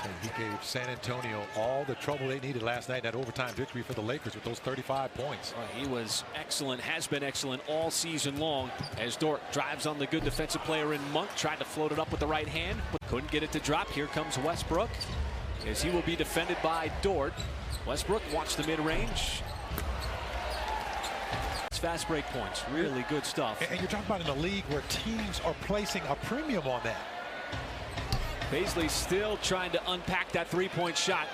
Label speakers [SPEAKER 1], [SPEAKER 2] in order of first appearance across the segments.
[SPEAKER 1] And he gave San Antonio all the trouble they needed last night, that overtime victory for the Lakers with those 35 points.
[SPEAKER 2] He was excellent, has been excellent all season long as Dort drives on the good defensive player in Monk, tried to float it up with the right hand, but couldn't get it to drop. Here comes Westbrook as he will be defended by Dort. Westbrook watch the mid-range. It's fast break points, really good stuff.
[SPEAKER 1] And you're talking about in a league where teams are placing a premium on that.
[SPEAKER 2] Paisley still trying to unpack that three-point shot.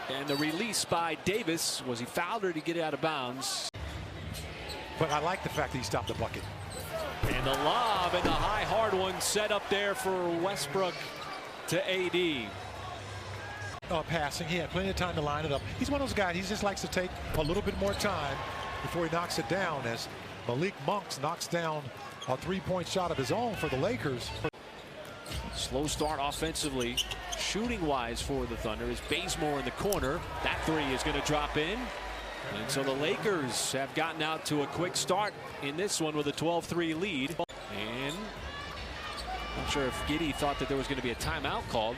[SPEAKER 2] And the release by Davis, was he fouled or did he get it out of bounds?
[SPEAKER 1] But I like the fact that he stopped the bucket.
[SPEAKER 2] And the lob and the high hard one set up there for Westbrook to AD.
[SPEAKER 1] Passing, he had plenty of time to line it up. He's one of those guys, he just likes to take a little bit more time before he knocks it down, as Malik Monk knocks down a three-point shot of his own for the Lakers.
[SPEAKER 2] Slow start offensively, shooting-wise for the Thunder is Bazemore in the corner. That three is going to drop in. And so the Lakers have gotten out to a quick start in this one with a 12-3 lead. And not sure if Giddey thought that there was going to be a timeout called.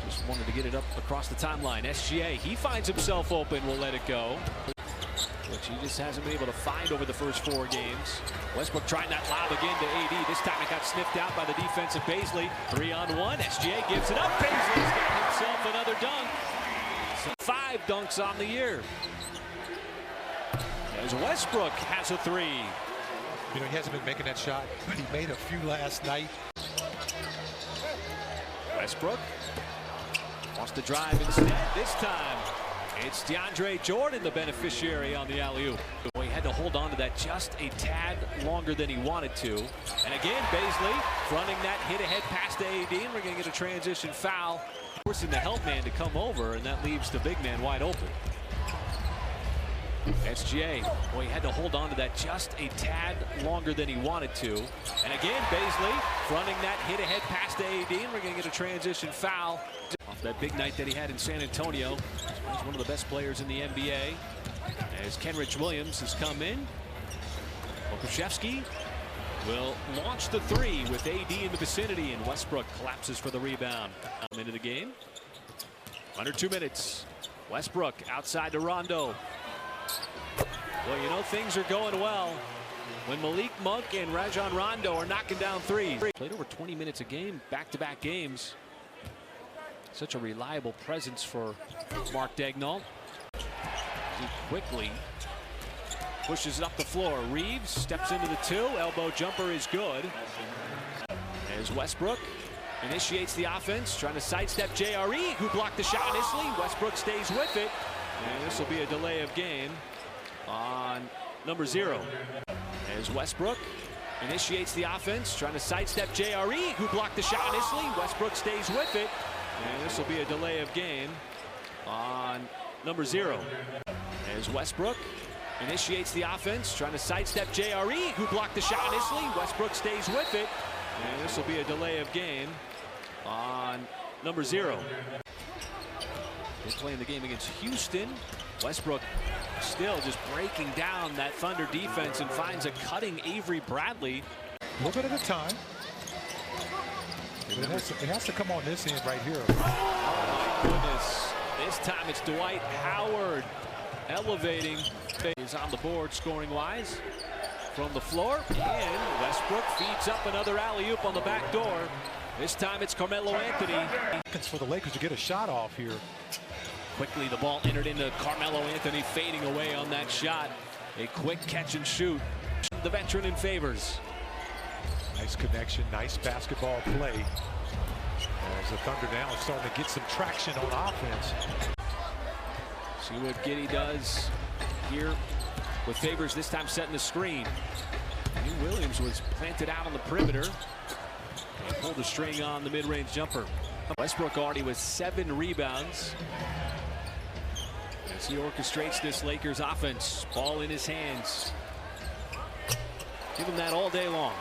[SPEAKER 2] Just wanted to get it up across the timeline. SGA, he finds himself open, will let it go, which he just hasn't been able to find over the first 4 games. Westbrook trying that lob again to AD. This time it got sniffed out by the defensive Paisley. 3-on-1. SGA gives it up. Paisley's got himself another dunk. So 5 dunks on the year. As Westbrook has a 3.
[SPEAKER 1] You know, he hasn't been making that shot, but he made a few last night.
[SPEAKER 2] Westbrook wants to drive instead. This time it's DeAndre Jordan, the beneficiary on the alley-oop. He had to hold on to that just a tad longer than he wanted to. And again, Paisley fronting that hit-ahead pass to AD, and we're going to get a transition foul, forcing the help man to come over, and that leaves the big man wide open. SGA, boy, he had to hold on to that just a tad longer than he wanted to. And again, Paisley fronting that hit-ahead pass to AD, and we're going to get a transition foul. Off that big night that he had in San Antonio. He's one of the best players in the NBA. As Kenrich Williams has come in. Okushevsky will launch the 3 with AD in the vicinity, and Westbrook collapses for the rebound. Into the game. Under 2 minutes. Westbrook outside to Rondo. Well, you know, things are going well when Malik Monk and Rajon Rondo are knocking down 3s. Played over 20 minutes a game, back-to-back games. Such a reliable presence for Mark Daigneault. He quickly pushes it up the floor. Reeves steps into the 2. Elbow jumper is good. As Westbrook initiates the offense, trying to sidestep JRE, who blocked the shot initially. Westbrook stays with it. And this will be a delay of game on number 0. As Westbrook initiates the offense, trying to sidestep JRE, who blocked the shot initially. Westbrook stays with it. And this will be a delay of game on number 0. As Westbrook initiates the offense, trying to sidestep JRE, who blocked the shot initially. Westbrook stays with it. And this will be a delay of game on number 0. They're playing the game against Houston. Westbrook still just breaking down that Thunder defense and finds a cutting Avery Bradley.
[SPEAKER 1] A little bit at a time. It has to come on this end right here.
[SPEAKER 2] Oh my goodness. This time it's Dwight Howard elevating. He's on the board scoring wise from the floor. And Westbrook feeds up another alley-oop on the back door. This time it's Carmelo Anthony.
[SPEAKER 1] For the Lakers to get a shot off here.
[SPEAKER 2] Quickly the ball entered into Carmelo Anthony, fading away on that shot. A quick catch and shoot. The veteran in favors.
[SPEAKER 1] Nice connection, nice basketball play. As the Thunder now is starting to get some traction on offense.
[SPEAKER 2] See what Giddey does here with Favors, this time setting the screen. New Williams was planted out on the perimeter and pulled the string on the mid-range jumper. Westbrook already with 7 rebounds as he orchestrates this Lakers offense. Ball in his hands. Give him that all day long.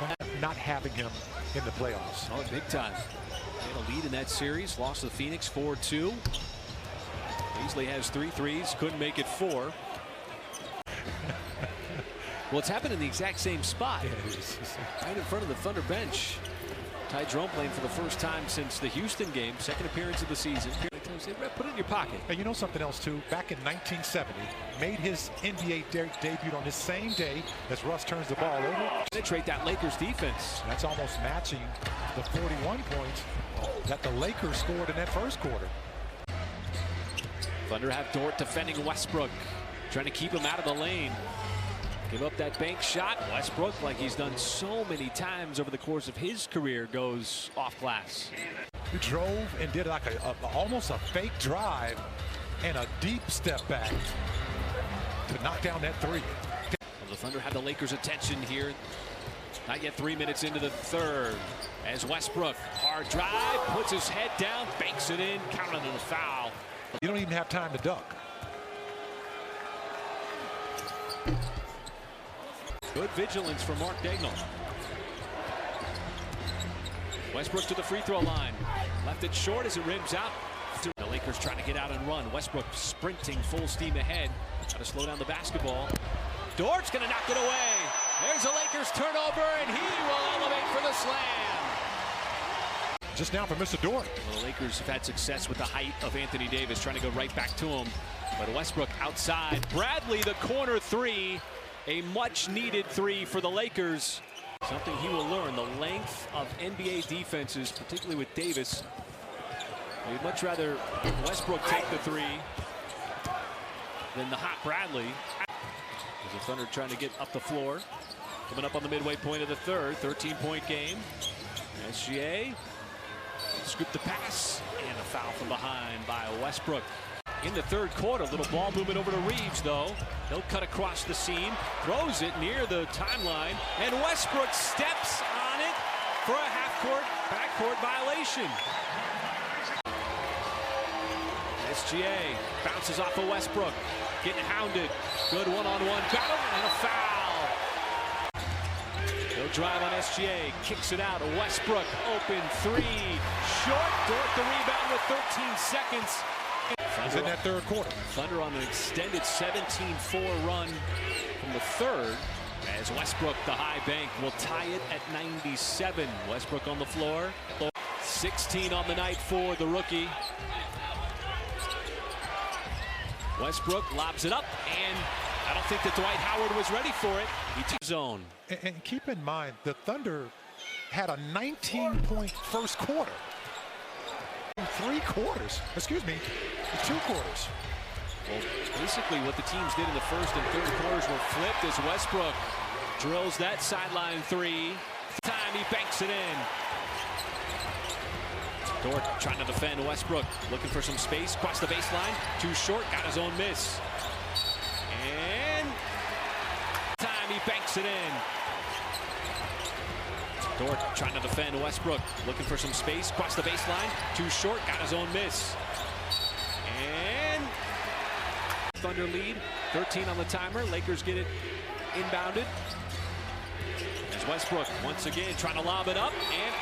[SPEAKER 1] Not having him in the playoffs.
[SPEAKER 2] Oh, big time. They had a lead in that series. Lost to Phoenix 4-2. Paisley has 3 threes. Couldn't make it 4. Well, it's happened in the exact same spot.
[SPEAKER 1] Yeah, it is.
[SPEAKER 2] Right in front of the Thunder bench. Tyrone playing for the first time since the Houston game, second appearance of the season. Put it in your pocket.
[SPEAKER 1] And you know something else too? Back in 1970, made his NBA debut on this same day as Russ turns the ball over.
[SPEAKER 2] Penetrate that Lakers defense.
[SPEAKER 1] That's almost matching the 41 points that the Lakers scored in that first quarter.
[SPEAKER 2] Thunder have Dort defending Westbrook, trying to keep him out of the lane. Give up that bank shot. Westbrook, like he's done so many times over the course of his career, goes off glass.
[SPEAKER 1] He drove and did like almost a fake drive and a deep step back to knock down that three.
[SPEAKER 2] Well, the Thunder have the Lakers' attention here. Not yet 3 minutes into the third. As Westbrook, hard drive, puts his head down, banks it in, counted to the foul.
[SPEAKER 1] You don't even have time to duck.
[SPEAKER 2] Good vigilance from Mark Daigneault. Westbrook to the free throw line. Left it short as it rims out. The Lakers trying to get out and run. Westbrook sprinting full steam ahead. Got to slow down the basketball. Dort's going to knock it away. There's a Lakers turnover, and he will elevate for the slam.
[SPEAKER 1] Just now for Mr. Dort.
[SPEAKER 2] Well, the Lakers have had success with the height of Anthony Davis, trying to go right back to him. But Westbrook outside. Bradley, the corner three. A much-needed three for the Lakers. Something he will learn, the length of NBA defenses, particularly with Davis. He'd much rather Westbrook take the three than the hot Bradley. As the Thunder trying to get up the floor. Coming up on the midway point of the third, 13-point game. SGA scooped the pass, and a foul from behind by Westbrook. In the third quarter, little ball movement over to Reeves, though. He'll cut across the seam, throws it near the timeline, and Westbrook steps on it for a half-court, backcourt violation. SGA bounces off of Westbrook, getting hounded. Good one-on-one battle and a foul. He'll drive on SGA, kicks it out. Westbrook open three, short. Dort the rebound with 13 seconds.
[SPEAKER 1] He's in that third quarter.
[SPEAKER 2] Thunder on an extended 17-4 run from the third, as Westbrook, the high bank, will tie it at 97. Westbrook on the floor. 16 on the night for the rookie. Westbrook lobs it up, and I don't think that Dwight Howard was ready for it. He took zone.
[SPEAKER 1] And keep in mind, the Thunder had a 19-point first quarter. Three quarters, excuse me, 2 quarters.
[SPEAKER 2] Well, basically what the teams did in the first and third quarters were flipped as Westbrook drills that sideline three. Time he banks it in. Dort trying to defend Westbrook, looking for some space, across the baseline, too short, got his own miss. And time he banks it in. Dort trying to defend Westbrook, looking for some space, across the baseline, too short, got his own miss. And Thunder lead, 13 on the timer. Lakers get it inbounded. As Westbrook once again trying to lob it up, and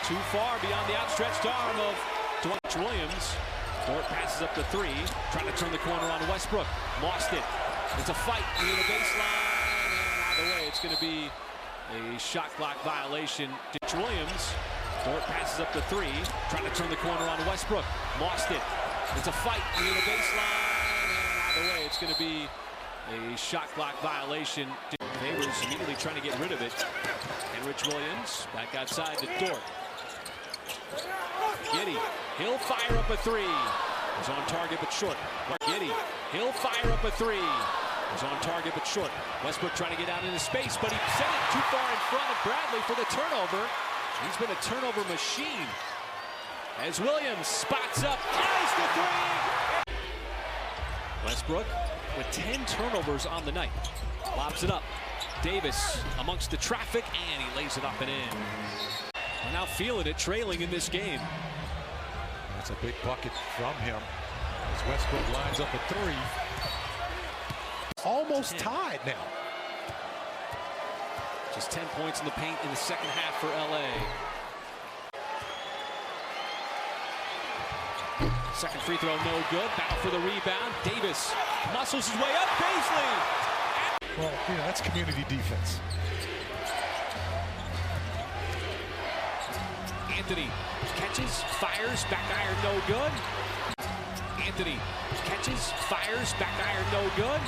[SPEAKER 2] too far beyond the outstretched arm of Dwight Williams. Dort passes up the three, trying to turn the corner on Westbrook. Lost it. It's a fight near the baseline, and out of the way, it's going to be a shot clock violation. Ditch Williams. Dort passes up the three, trying to turn the corner on Westbrook. Lost it. It's a fight near the baseline, and out of the way, it's going to be a shot clock violation. Favors immediately trying to get rid of it. And Rich Williams back outside to Dort. Giddey, he'll fire up a three. He's on target but short. Giddey, he'll fire up a three. He's on target but short. Westbrook trying to get out into space, but he sent it too far in front of Bradley for the turnover. He's been a turnover machine. As Williams spots up, ties the three. Westbrook with 10 turnovers on the night. Lobs it up. Davis amongst the traffic, and he lays it up and in. We're now feeling it, trailing in this game.
[SPEAKER 1] That's a big bucket from him. As Westbrook lines up a three. Almost tied now.
[SPEAKER 2] Just 10 points in the paint in the second half for LA. Second free throw, no good. Battle for the rebound. Davis muscles his way up. Paisley.
[SPEAKER 1] Well, that's community defense.
[SPEAKER 2] Anthony catches, fires, back iron, no good. Anthony catches, fires, back iron, no good.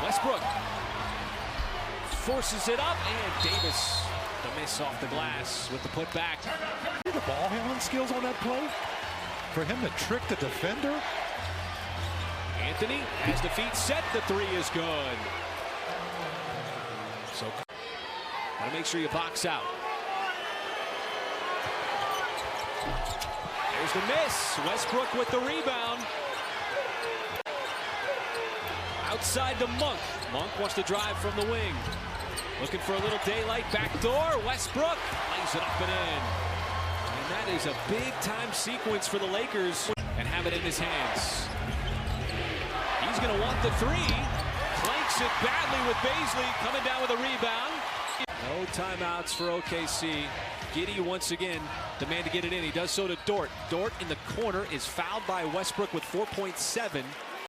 [SPEAKER 2] Westbrook forces it up, and Davis, the miss off the glass with the putback.
[SPEAKER 1] The ball handling skills on that play for him to trick the defender.
[SPEAKER 2] Anthony has the feet set. The three is good. So, gotta make sure you box out. There's the miss. Westbrook with the rebound. Outside to Monk. Monk wants to drive from the wing. Looking for a little daylight. Back door. Westbrook lays it up and in. And that is a big-time sequence for the Lakers. And have it in his hands. He's going to want the three. Clanks it badly with Bazley coming down with a rebound. No timeouts for OKC. Giddey once again, the man to get it in. He does so to Dort. Dort in the corner is fouled by Westbrook with 4.7.